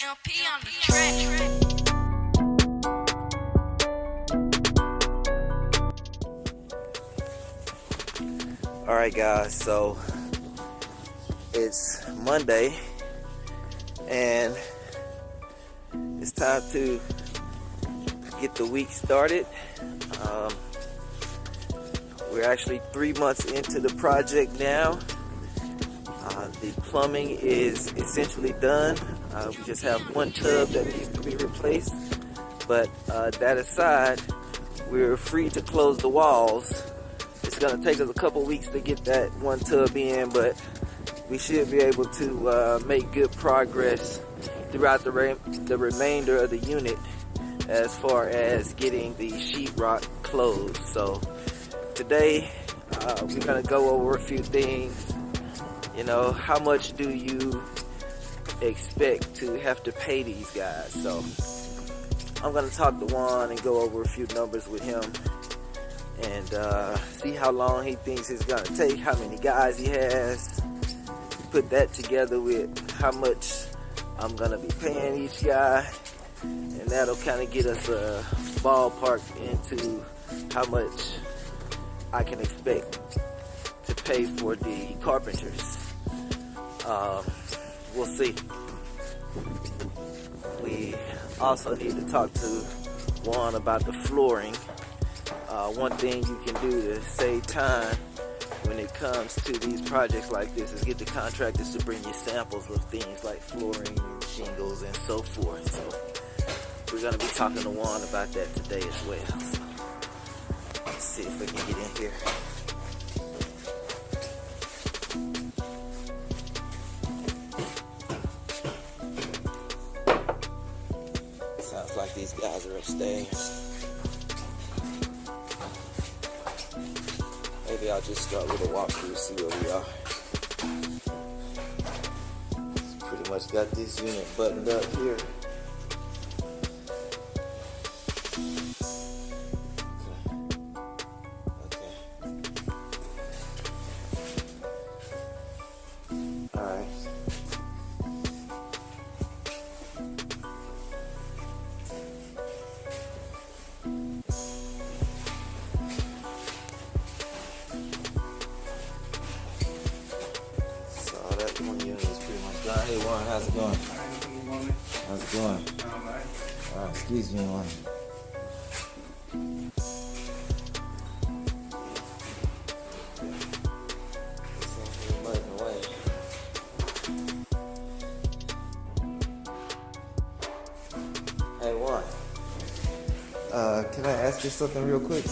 LP on the track. Alright guys, so it's Monday and it's time to get the week started. We're actually 3 months into the project now. The plumbing is essentially done. We just have one tub that needs to be replaced, but that aside, we're free to close the walls. It's going to take us a couple weeks to get that one tub in, but we should be able to make good progress throughout the remainder of the unit as far as getting the sheetrock closed. So today we're going to go over a few things. You know, how much do you expect to have to pay these guys? So I'm going to talk to Juan and go over a few numbers with him and see how long he thinks it's going to take, how many guys he has, put that together with how much I'm going to be paying each guy, and that'll kind of get us a ballpark into how much I can expect to pay for the carpenters. We'll see. We also need to talk to Juan about the flooring. One thing you can do to save time when it comes to these projects like this is get the contractors to bring you samples of things like flooring, shingles, and so forth. So we're going to be talking to Juan about that today as well. So let's see if we can get in here. Sounds like these guys are upstairs. Maybe I'll just start with a walkthrough, see where we are. Pretty much got this unit buttoned up here. Alright. One unit is pretty much done. Hey Warren, how's it going? How's it going? Alright, excuse me, Warren. Hey Warren, can I ask you something real quick?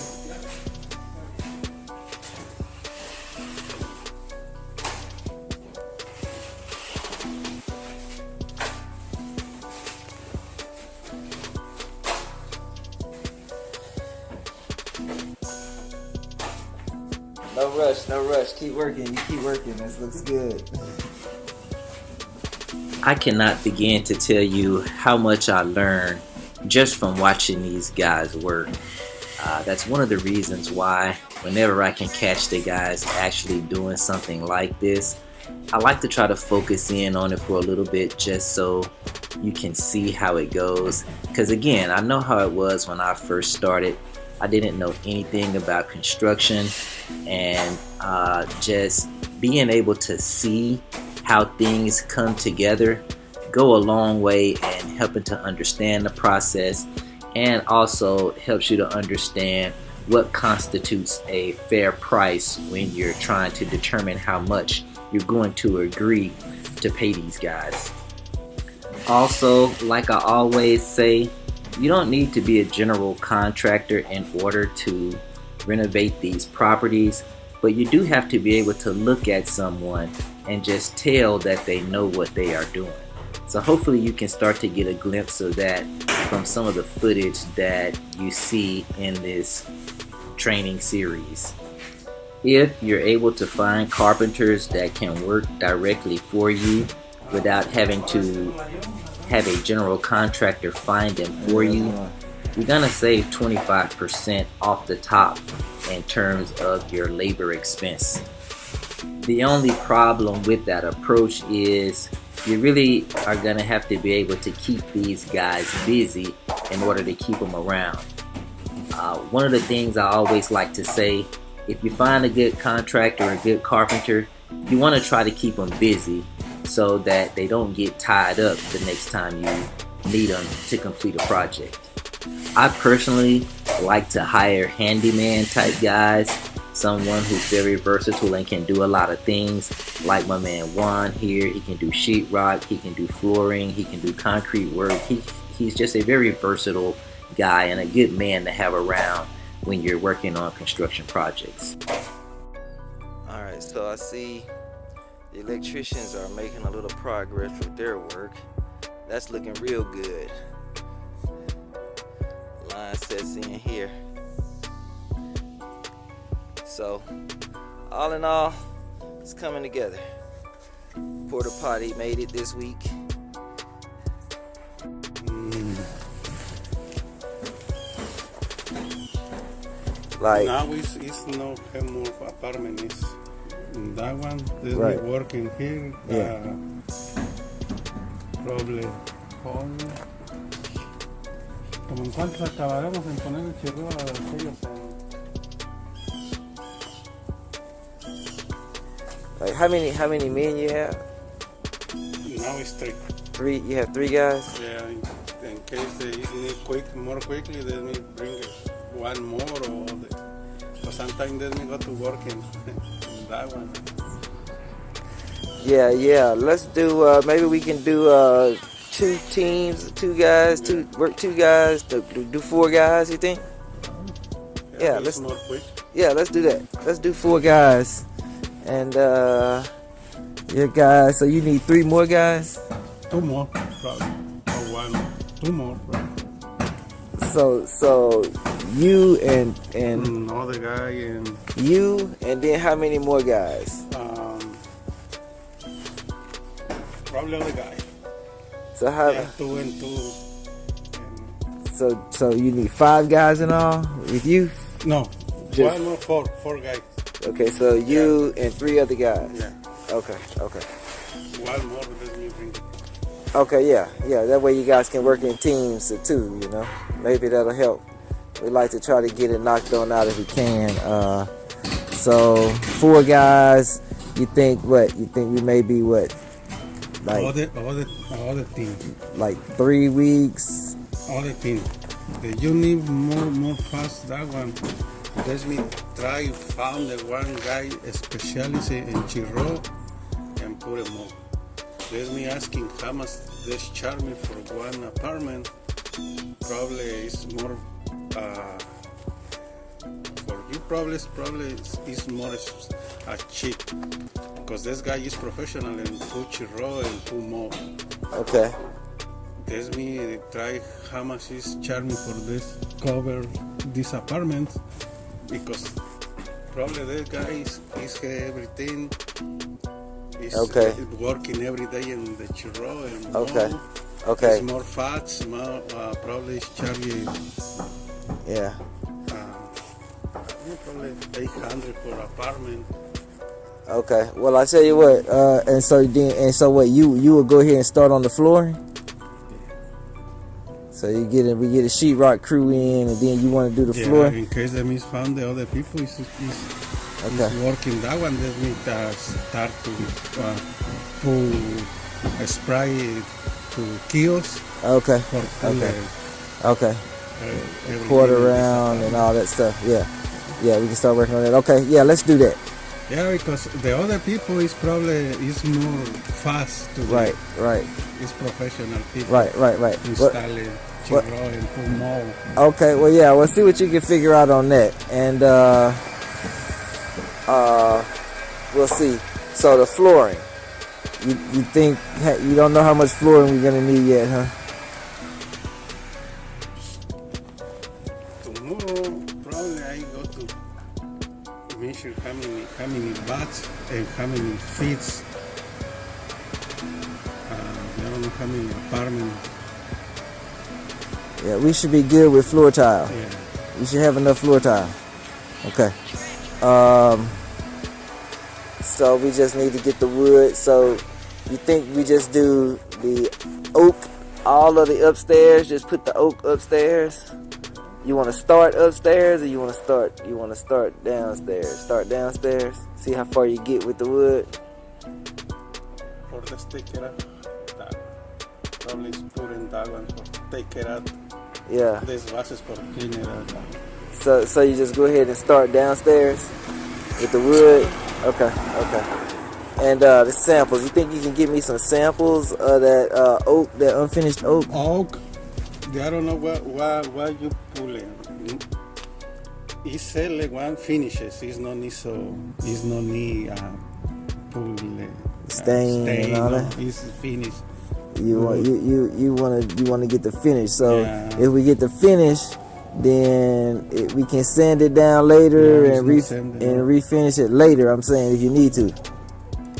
No rush. Keep working. You keep working. This looks good. I cannot begin to tell you how much I learned just from watching these guys work. That's one of the reasons why whenever I can catch the guys actually doing something like this, I like to try to focus in on it for a little bit just so you can see how it goes. Because again, I know how it was when I first started. I didn't know anything about construction, and just being able to see how things come together go a long way in helping to understand the process, and also helps you to understand what constitutes a fair price when you're trying to determine how much you're going to agree to pay these guys. Also, like I always say, you don't need to be a general contractor in order to renovate these properties, but you do have to be able to look at someone and just tell that they know what they are doing. So hopefully you can start to get a glimpse of that from some of the footage that you see in this training series. If you're able to find carpenters that can work directly for you without having to have a general contractor find them for you, you're gonna save 25% off the top in terms of your labor expense. The only problem with that approach is you really are going to have to be able to keep these guys busy in order to keep them around. One of the things I always like to say, if you find a good contractor or a good carpenter, you want to try to keep them busy so that they don't get tied up the next time you need them to complete a project. I personally like to hire handyman type guys, someone who's very versatile and can do a lot of things, like my man Juan here. He can do sheetrock, he can do flooring, he can do concrete work. He's just a very versatile guy and a good man to have around when you're working on construction projects. Alright, so I see the electricians are making a little progress with their work. That's looking real good. Line sets in here. So, all in all, it's coming together. Porta potty made it this week. Like now it's no more apartment. It's that one. There's Right. me working here. Yeah. Probably home. Como en cuánto acabaremos en poner el chirro a aquello. Like how many men you have? Now it's three. Three. You have 3 guys. Yeah, in case they need more quickly, let me bring one more or sometimes let me go to work in that one. Yeah. Let's do. Maybe we can do 2 teams, 2 guys, two guys to do 4 guys. You think? Yeah, it's more quick. Yeah, let's do that. Let's do 4 guys, and your guys. So you need 3 more guys. 2 more, probably. Or 1, 2 more, probably. So you and Another guy and you, and then how many more guys? probably other guy. So how? Yeah, 2 and 2. So you need 5 guys in all with you. No, Just- 1 or 4 guys. Okay, so you and 3 other guys. Yeah, Okay. 1 more because me bring. Okay, yeah. That way you guys can work in teams too. You know, maybe that'll help. We like to try to get it knocked on out if we can. So 4 guys. You think what? You think we may be what? Like Other team. like 3 weeks. Other team. You need more fast that one. Let me try found the one guy specialist in Chirro and put him on. Let me asking how much they charge me for one apartment. Probably it's more for you. Probably it's more cheap because this guy is professional and put Chirro and put more. Okay. Let me try how much is charge me for this cover this apartment because probably this guy is everything is Okay. working every day in the churro and Okay. more. Okay. It's more fats, more probably it's charging Yeah. probably 800 for apartment. Okay. Well, I tell you what. And so what? You will go ahead and start on the flooring. So we get a sheetrock crew in, and then you want to do the floor. In case they miss found the other people is working that one. Let me start to put spray to kills. Okay. For Okay. Quart around and all that stuff. Yeah. We can start working on that. Okay. Yeah, let's do that. Yeah, because the other people is more fast to Right. It's professional people. Right. Installing chirro and put more. Okay. Well, yeah. We'll see what you can figure out on that, and we'll see. So the flooring. You think you don't know how much flooring we're gonna need yet, huh? Tomorrow probably I go to measure how many bats and how many feet. I don't know how many apartments. Yeah, we should be good with floor tile. Yeah. We should have enough floor tile. Okay. So we just need to get the wood. So You think we just do the oak, all of the upstairs? Just put the oak upstairs. You want to start upstairs, or you want to start downstairs? Start downstairs. See how far you get with the wood. For the sticker, probably putting that one for take it out. Yeah. This was is for clean it out. So you just go ahead and start downstairs with the wood. Okay. And the samples. You think you can give me some samples of that oak, that unfinished oak? Oak. I don't know what you pull in. It's sell one finishes. It's no need pull Stain and all that. It's finished. You want to get the finish. So Yeah. if we get the finish, then we can sand it down later and refinish it later. I'm saying if you need to.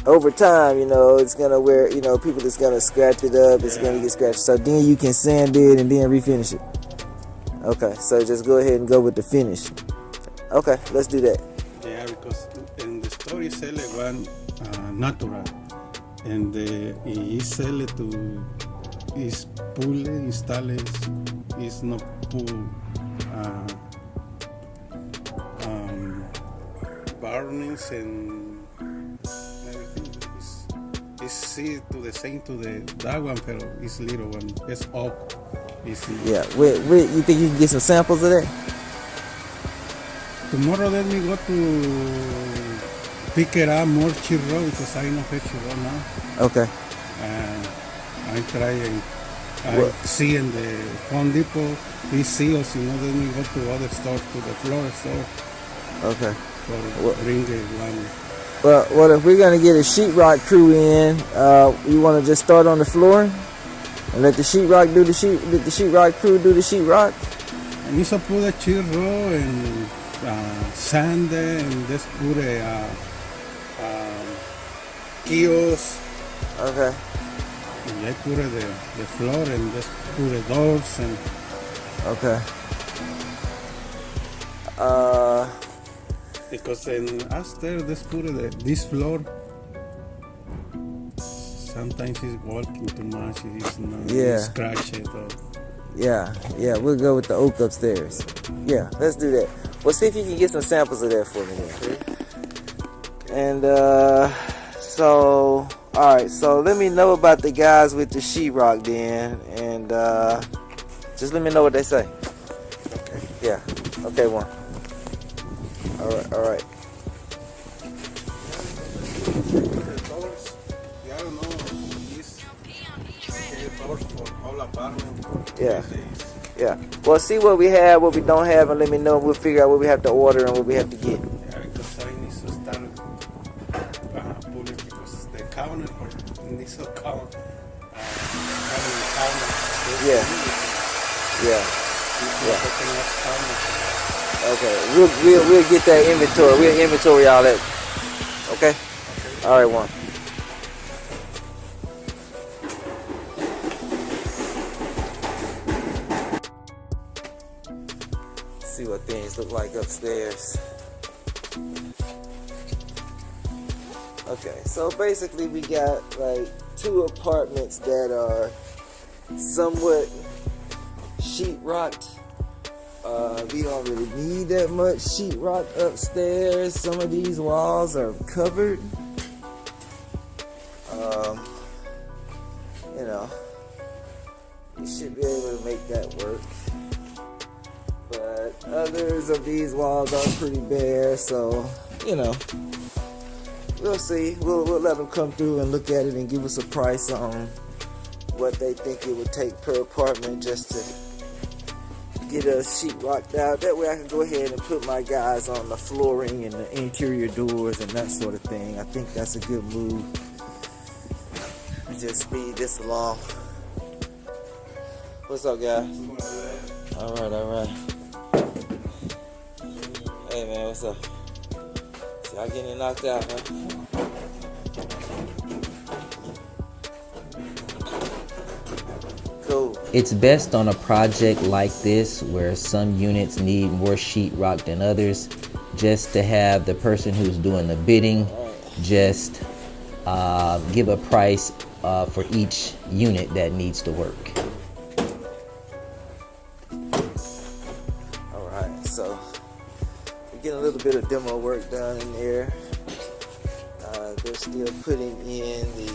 Over time, it's gonna wear. People just gonna scratch it up. It's gonna get scratched. So then you can sand it and then refinish it. Okay, so just go ahead and go with the finish. Okay, let's do that. Yeah, because in the store you sell it one natural, and he sell it to is pull install is not pull burnings and everything. It's see to the same to that one, pero it's little one. It's oak. Yeah, you think you can get some samples of that? Tomorrow let me go to pick it up more Sheetrock because I know Sheetrock now. Okay. I try and see in the Home Depot, we see us, let me go to other stores, to the floor store. Okay. Bring it one. Well, if we're gonna get a sheetrock crew in, you want to just start on the floor and let the sheetrock do the sheetrock crew do the sheetrock. And you put a Sheetrock and sand and just put a kiosk. Okay. And I put the floor and just put the doors and. Okay. Because in after just put this floor. Sometimes he's walking too much. He's not scratch it or. Yeah, we'll go with the oak upstairs. Yeah, let's do that. Well, see if you can get some samples of that for me then. And so, all right. So let me know about the guys with the sheetrock then, and just let me know what they say. Okay. Yeah. Okay. One. All right. The doors, I don't know. Doors for all apartment. Yeah. Well, see what we have, what we don't have, and let me know. We'll figure out what we have to order and what we have to get. Yeah, because I need to start pulling because the counter needs to count. Yeah. Okay. We'll get that inventory. We'll inventory all that. Okay. All right, one. See what things look like upstairs. Okay, so basically we got like 2 apartments that are somewhat sheetrocked. We don't really need that much sheetrock upstairs. Some of these walls are covered. You should be able to make that work. But others of these walls are pretty bare, so we'll see. We'll let them come through and look at it and give us a price on what they think it would take per apartment just to get us sheetrocked out. That way I can go ahead and put my guys on the flooring and the interior doors and that sort of thing. I think that's a good move. Just speed this along. What's up, guys? All right. Hey, man, what's up? So y'all getting knocked out, huh? Cool. It's best on a project like this where some units need more sheetrock than others, just to have the person who's doing the bidding just give a price for each unit that needs to work. Alright, so we're getting a little bit of demo work done in there. They're still putting in the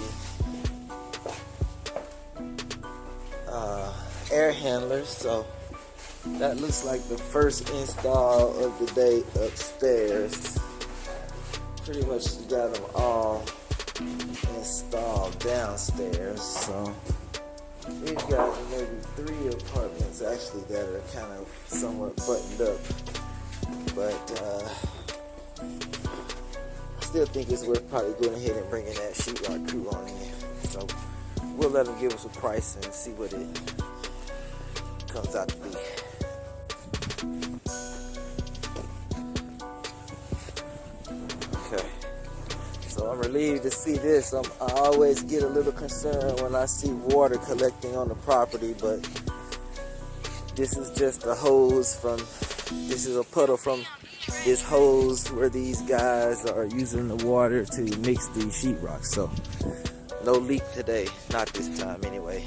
air handlers, so that looks like the first install of the day upstairs. Pretty much got them all installed downstairs, so we've got maybe 3 apartments actually that are kind of somewhat buttoned up, but I still think it's worth probably going ahead and bringing that sheetrock crew on in. So we'll let them give us a price and see what it comes out to be. Okay, so I'm relieved to see this. I always get a little concerned when I see water collecting on the property, but this is just a hose this is a puddle from this hose where these guys are using the water to mix the sheetrock. So no leak today, not this time anyway.